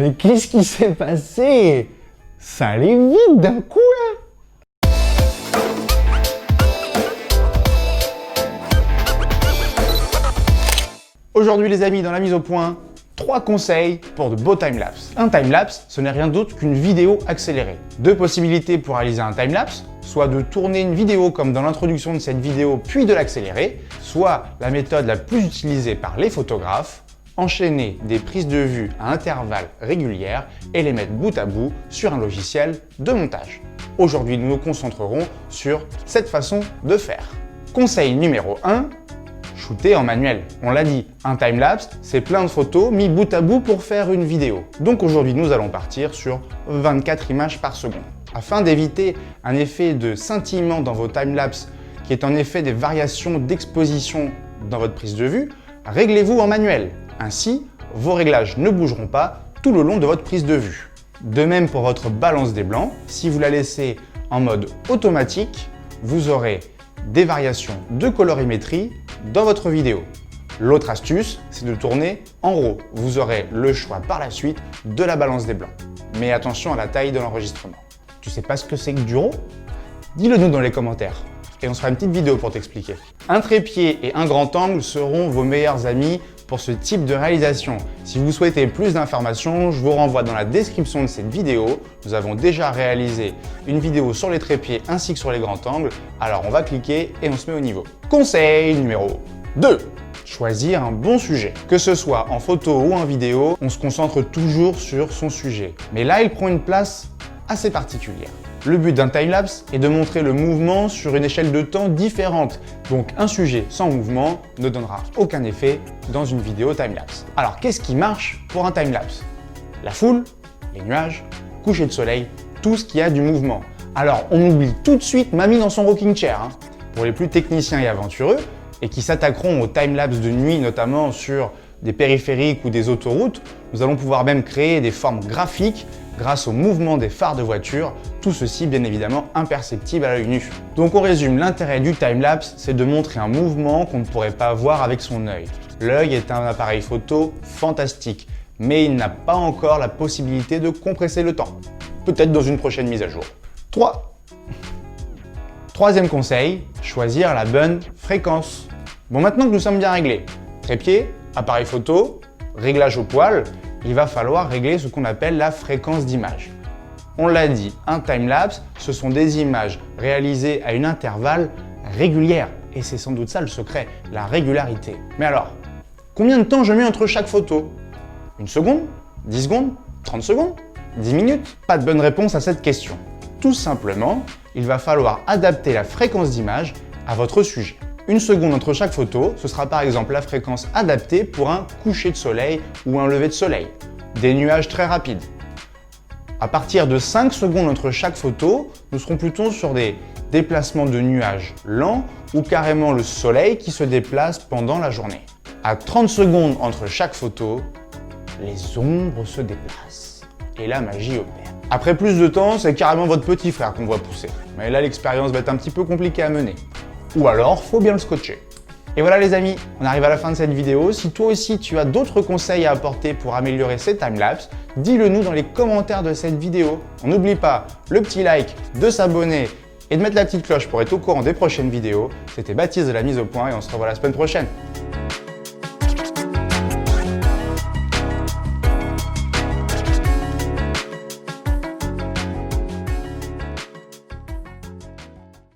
Mais qu'est-ce qui s'est passé? Ça allait vite d'un coup là. Aujourd'hui les amis, dans la mise au point, 3 conseils pour de beaux timelapse. Un timelapse, ce n'est rien d'autre qu'une vidéo accélérée. 2 possibilités pour réaliser un timelapse, soit de tourner une vidéo comme dans l'introduction de cette vidéo puis de l'accélérer, soit la méthode la plus utilisée par les photographes, enchaîner des prises de vue à intervalles régulières et les mettre bout à bout sur un logiciel de montage. Aujourd'hui, nous nous concentrerons sur cette façon de faire. Conseil numéro 1, shooter en manuel. On l'a dit, un timelapse, c'est plein de photos mis bout à bout pour faire une vidéo. Donc aujourd'hui, nous allons partir sur 24 images par seconde. Afin d'éviter un effet de scintillement dans vos timelapses, qui est en effet des variations d'exposition dans votre prise de vue, réglez-vous en manuel. Ainsi, vos réglages ne bougeront pas tout le long de votre prise de vue. De même pour votre balance des blancs, si vous la laissez en mode automatique, vous aurez des variations de colorimétrie dans votre vidéo. L'autre astuce, c'est de tourner en RAW. Vous aurez le choix par la suite de la balance des blancs. Mais attention à la taille de l'enregistrement. Tu sais pas ce que c'est que du RAW? Dis-le nous dans les commentaires et on se fera une petite vidéo pour t'expliquer. Un trépied et un grand angle seront vos meilleurs amis pour ce type de réalisation. Si vous souhaitez plus d'informations, je vous renvoie dans la description de cette vidéo. Nous avons déjà réalisé une vidéo sur les trépieds ainsi que sur les grands angles. Alors on va cliquer et on se met au niveau. Conseil numéro 2. Choisir un bon sujet. Que ce soit en photo ou en vidéo, on se concentre toujours sur son sujet. Mais là, il prend une place assez particulière. Le but d'un timelapse est de montrer le mouvement sur une échelle de temps différente. Donc un sujet sans mouvement ne donnera aucun effet dans une vidéo timelapse. Alors qu'est-ce qui marche pour un timelapse? La foule, les nuages, coucher de soleil, tout ce qui a du mouvement. Alors on oublie tout de suite Mamie dans son rocking chair. Pour les plus techniciens et aventureux et qui s'attaqueront au timelapse de nuit, notamment sur des périphériques ou des autoroutes, nous allons pouvoir même créer des formes graphiques grâce au mouvement des phares de voiture, tout ceci bien évidemment imperceptible à l'œil nu. Donc on résume, l'intérêt du timelapse, c'est de montrer un mouvement qu'on ne pourrait pas voir avec son œil. L'œil est un appareil photo fantastique, mais il n'a pas encore la possibilité de compresser le temps. Peut-être dans une prochaine mise à jour. 3. Troisième conseil, choisir la bonne fréquence. Bon, maintenant que nous sommes bien réglés, trépied, appareil photo, réglage au poil, il va falloir régler ce qu'on appelle la fréquence d'image. On l'a dit, un timelapse, ce sont des images réalisées à une intervalle régulière. Et c'est sans doute ça le secret, la régularité. Mais alors, combien de temps je mets entre chaque photo? 1 seconde? 10 secondes? 30 secondes? 10 minutes? Pas de bonne réponse à cette question. Tout simplement, il va falloir adapter la fréquence d'image à votre sujet. 1 seconde entre chaque photo, ce sera par exemple la fréquence adaptée pour un coucher de soleil ou un lever de soleil. Des nuages très rapides. À partir de 5 secondes entre chaque photo, nous serons plutôt sur des déplacements de nuages lents ou carrément le soleil qui se déplace pendant la journée. À 30 secondes entre chaque photo, les ombres se déplacent et la magie opère. Après plus de temps, c'est carrément votre petit frère qu'on voit pousser. Mais là, l'expérience va être un petit peu compliquée à mener. Ou alors, faut bien le scotcher. Et voilà les amis, on arrive à la fin de cette vidéo. Si toi aussi tu as d'autres conseils à apporter pour améliorer ces timelapses, dis-le nous dans les commentaires de cette vidéo. On n'oublie pas le petit like, de s'abonner et de mettre la petite cloche pour être au courant des prochaines vidéos. C'était Baptiste de la mise au point et on se revoit la semaine prochaine.